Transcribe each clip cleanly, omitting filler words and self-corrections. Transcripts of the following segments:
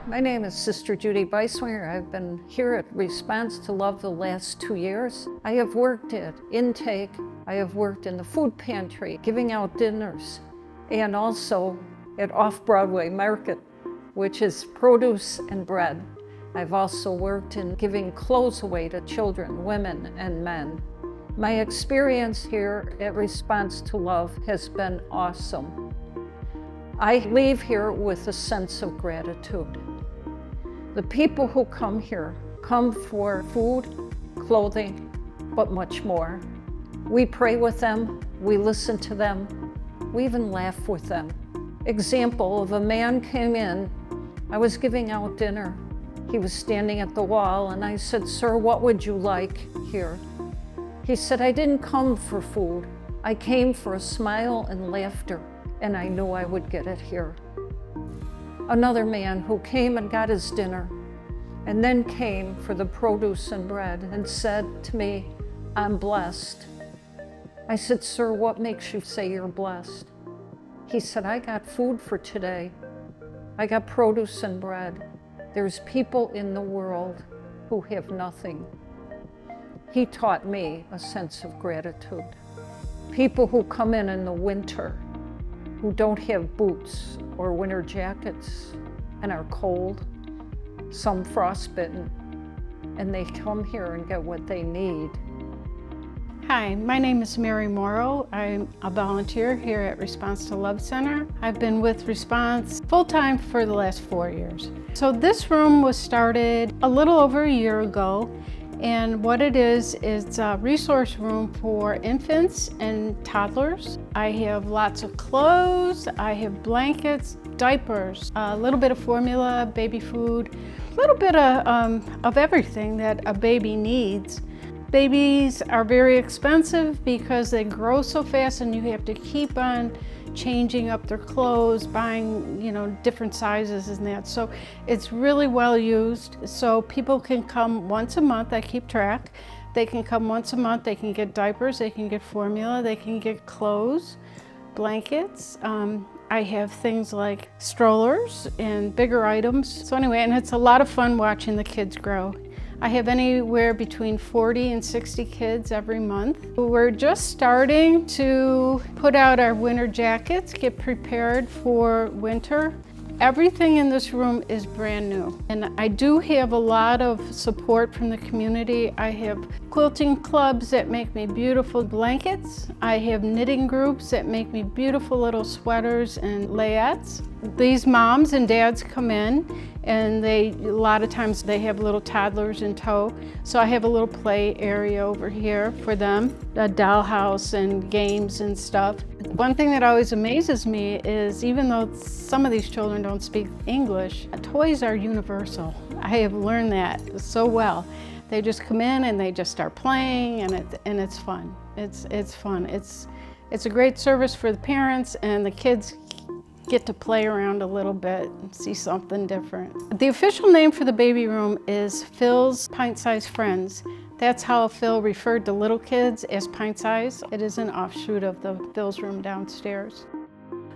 My name is Sister Judy Beiswinger. I've been here at Response to Love the last 2 years. I have worked at Intake, I have worked in the food pantry, giving out dinners, and also at Off-Broadway Market, which is produce and bread. I've also worked in giving clothes away to children, women, and men. My experience here at Response to Love has been awesome. I leave here with a sense of gratitude. The people who come here come for food, clothing, but much more. We pray with them, we listen to them, we even laugh with them. Example of a man came in, I was giving out dinner. He was standing at the wall and I said, "Sir, what would you like here?" He said, "I didn't come for food. I came for a smile and laughter, and I knew I would get it here." Another man who came and got his dinner and then came for the produce and bread and said to me, "I'm blessed." I said, "Sir, what makes you say you're blessed?" He said, "I got food for today. I got produce and bread. There's people in the world who have nothing." He taught me a sense of gratitude. People who come in the winter, who don't have boots or winter jackets and are cold, some frostbitten, and they come here and get what they need. Hi, my name is Mary Morrow. I'm a volunteer here at Response to Love Center. I've been with Response full-time for the last 4 years. So this room was started a little over a year ago, and what it is, it's a resource room for infants and toddlers. I have lots of clothes, I have blankets, diapers, a little bit of formula, baby food, a little bit of everything that a baby needs. Babies are very expensive because they grow so fast and you have to keep on changing up their clothes, buying, different sizes and that. So it's really well used. So people can come once a month, I keep track. They can come once a month, they can get diapers, they can get formula, they can get clothes, blankets. I have things like strollers and bigger items. So anyway, and it's a lot of fun watching the kids grow. I have anywhere between 40 and 60 kids every month. We're just starting to put out our winter jackets, get prepared for winter. Everything in this room is brand new. And I do have a lot of support from the community. I have quilting clubs that make me beautiful blankets. I have knitting groups that make me beautiful little sweaters and layettes. These moms and dads come in and a lot of times they have little toddlers in tow. So I have a little play area over here for them, a dollhouse and games and stuff. One thing that always amazes me is even though some of these children don't speak English, toys are universal. I have learned that so well. They just come in and they just start playing and it's fun. It's fun. It's a great service for the parents and the kids get to play around a little bit and see something different. The official name for the baby room is Phil's Pint-Sized Friends. That's how Phil referred to little kids as pint-size. It is an offshoot of the Phil's room downstairs.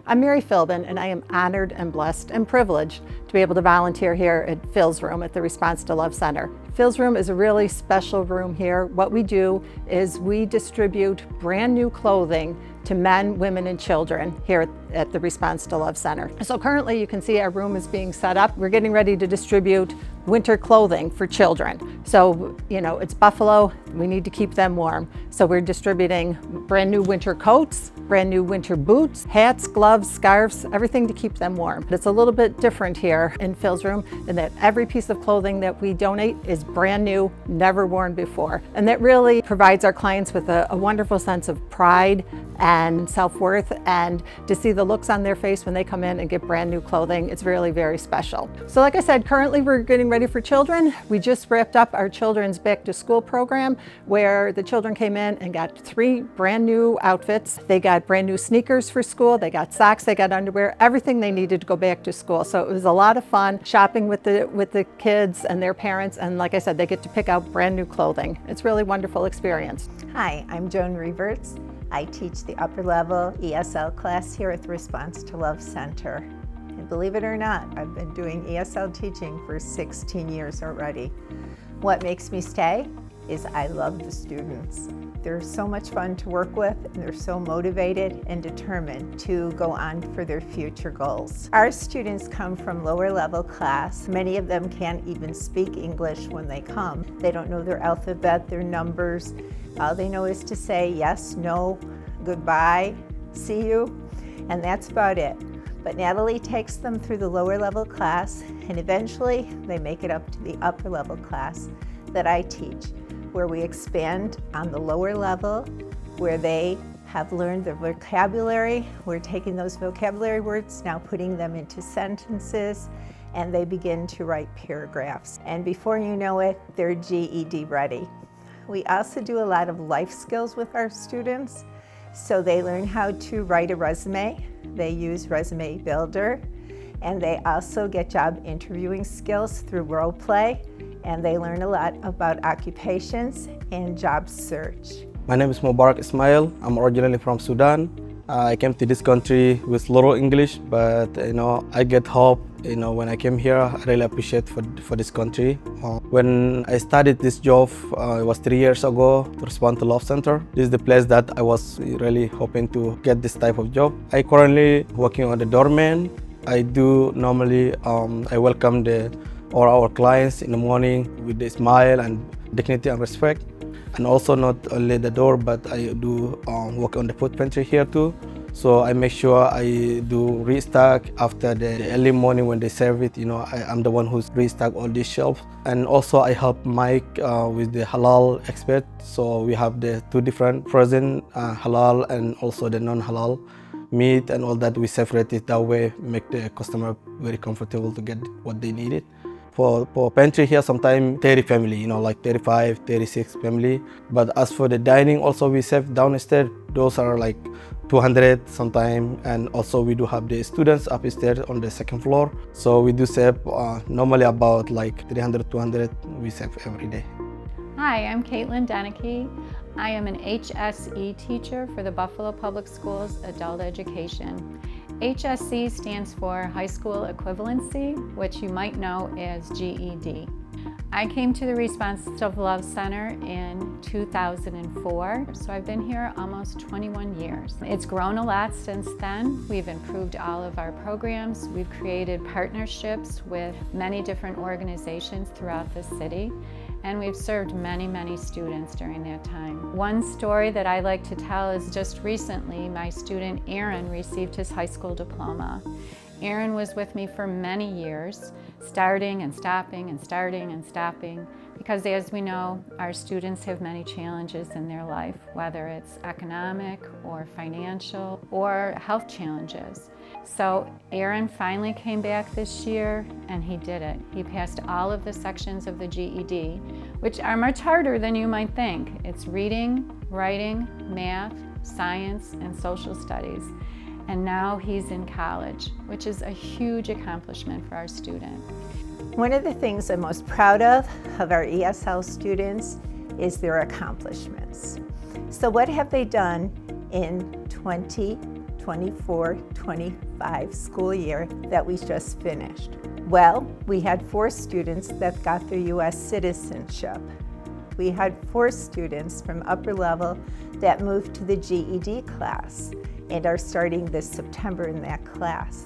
I'm Mary Philbin, and I am honored and blessed and privileged to be able to volunteer here at Phil's Room at the Response to Love Center. Phil's Room is a really special room here. What we do is we distribute brand new clothing to men, women, and children here at the Response to Love Center. So currently you can see our room is being set up. We're getting ready to distribute winter clothing for children. So, it's Buffalo, we need to keep them warm. So we're distributing brand new winter coats, brand new winter boots, hats, gloves, scarves, everything to keep them warm. But it's a little bit different here in Phil's Room in that every piece of clothing that we donate is brand new, never worn before. And that really provides our clients with a wonderful sense of pride and self-worth, and to see the looks on their face when they come in and get brand new clothing, it's really very special. So like I said, currently we're getting ready for children. We just wrapped up our children's back to school program where the children came in and got 3 brand new outfits. They got brand new sneakers for school, they got socks, they got underwear, everything they needed to go back to school. So it was a lot of fun shopping with the kids and their parents, and like I said, they get to pick out brand new clothing. It's really a wonderful experience. Hi, I'm Joan Reverts. I teach the upper level ESL class here at the Response to Love Center. And believe it or not, I've been doing ESL teaching for 16 years already. What makes me stay is I love the students. They're so much fun to work with, and they're so motivated and determined to go on for their future goals. Our students come from lower level class. Many of them can't even speak English when they come. They don't know their alphabet, their numbers. All they know is to say yes, no, goodbye, see you, and that's about it. But Natalie takes them through the lower level class, and eventually they make it up to the upper level class that I teach, where we expand on the lower level, where they have learned the vocabulary. We're taking those vocabulary words, now putting them into sentences, and they begin to write paragraphs. And before you know it, they're GED ready. We also do a lot of life skills with our students. So they learn how to write a resume. They use Resume Builder, and they also get job interviewing skills through role play, and they learn a lot about occupations and job search. My name is Mubarak Ismail. I'm originally from Sudan. I came to this country with little English, but I get hope. When I came here, I really appreciate for this country. When I started this job, it was 3 years ago to Respond to Love Center. This is the place that I was really hoping to get this type of job. I currently working on the doorman. I do normally, I welcome all our clients in the morning with a smile and dignity and respect. And also not only the door, but I do work on the food pantry here too. So I make sure I do restock after the early morning when they serve it. I'm the one who's restock all these shelves. And also I help Mike with the halal expert. So we have the two different frozen halal and also the non-halal meat and all that. We separate it that way, make the customer very comfortable to get what they needed. For pantry here, sometimes 30 family, like 35, 36 family. But as for the dining, also we serve downstairs. Those are like 200 sometimes. And also we do have the students upstairs on the second floor. So we do serve normally about like 300, 200 we serve every day. Hi, I'm Caitlin Deneke. I am an HSE teacher for the Buffalo Public Schools Adult Education. HSE stands for High School Equivalency, which you might know as GED. I came to the Response to Love Center in 2004, so I've been here almost 21 years. It's grown a lot since then. We've improved all of our programs. We've created partnerships with many different organizations throughout the city, and we've served many, many students during that time. One story that I like to tell is just recently, my student Aaron received his high school diploma. Aaron was with me for many years, starting and stopping and starting and stopping, because as we know, our students have many challenges in their life, whether it's economic or financial or health challenges. So Aaron finally came back this year and he did it. He passed all of the sections of the GED, which are much harder than you might think. It's reading, writing, math, science, and social studies. And now he's in college, which is a huge accomplishment for our student. One of the things I'm most proud of our ESL students is their accomplishments. So what have they done in 2024-25 school year that we just finished? Well, we had 4 students that got their U.S. citizenship. We had 4 students from upper level that moved to the GED class and are starting this September in that class.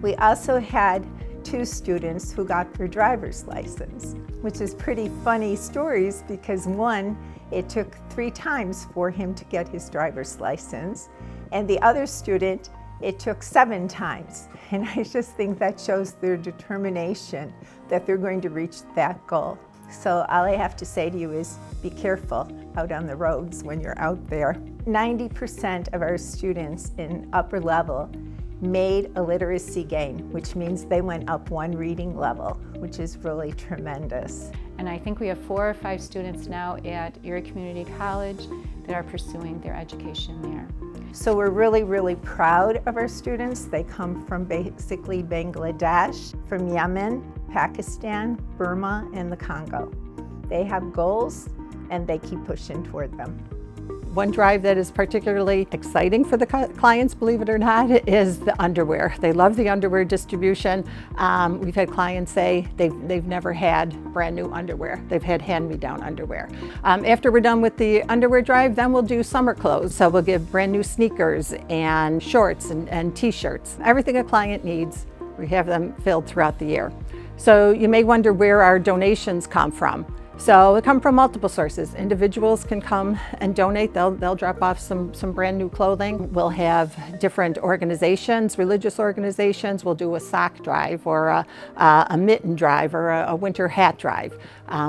We also had 2 students who got their driver's license, which is pretty funny stories because one, it took 3 times for him to get his driver's license, and the other student, it took 7 times. And I just think that shows their determination that they're going to reach that goal. So all I have to say to you is be careful out on the roads when you're out there. 90% of our students in upper level made a literacy gain, which means they went up 1 reading level, which is really tremendous. And I think we have 4 or 5 students now at Erie Community College that are pursuing their education there. So we're really, really proud of our students. They come from basically Bangladesh, from Yemen, Pakistan, Burma, and the Congo. They have goals and they keep pushing toward them. One drive that is particularly exciting for the clients, believe it or not, is the underwear. They love the underwear distribution. We've had clients say they've never had brand new underwear. They've had hand-me-down underwear. After we're done with the underwear drive, then we'll do summer clothes. So we'll give brand new sneakers and shorts and t-shirts. Everything a client needs, we have them filled throughout the year. So you may wonder where our donations come from. So they come from multiple sources. Individuals can come and donate. They'll drop off some brand new clothing. We'll have different organizations, religious organizations. We'll do a sock drive or a mitten drive or a winter hat drive.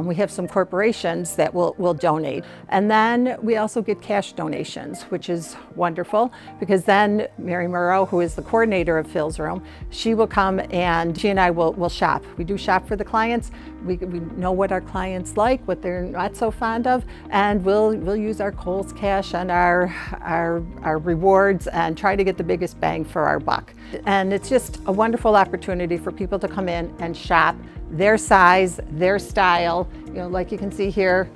We have some corporations that will donate. And then we also get cash donations, which is wonderful because then Mary Morrow, who is the coordinator of Phil's Room, she will come and she and I will shop. We do shop for the clients. We know what our clients like, what they're not so fond of, and we'll use our Kohl's cash and our rewards and try to get the biggest bang for our buck. And it's just a wonderful opportunity for people to come in and shop their size, their style. You know, like you can see here,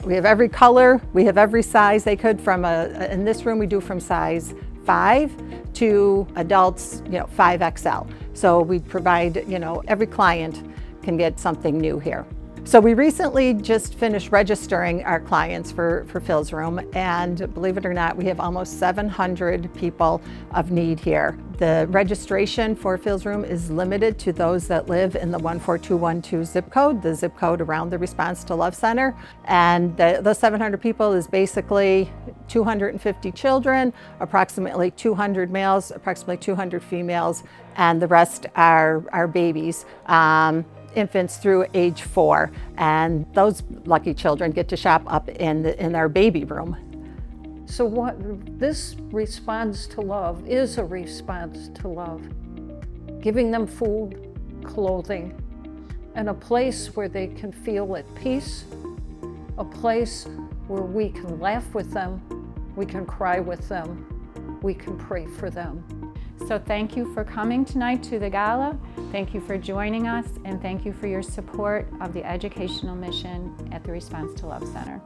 we have every color, we have every size they could from in this room we do from size 5 to adults, 5XL. So we provide, every client can get something new here. So we recently just finished registering our clients for Phil's Room, and believe it or not, we have almost 700 people of need here. The registration for Phil's Room is limited to those that live in the 14212 zip code, the zip code around the Response to Love Center. And those 700 people is basically 250 children, approximately 200 males, approximately 200 females, and the rest are babies. Infants through age 4, and those lucky children get to shop up in our baby room. So this response to love is a response to love. Giving them food, clothing, and a place where they can feel at peace, a place where we can laugh with them, we can cry with them, we can pray for them. So thank you for coming tonight to the gala. Thank you for joining us, and thank you for your support of the educational mission at the Response to Love Center.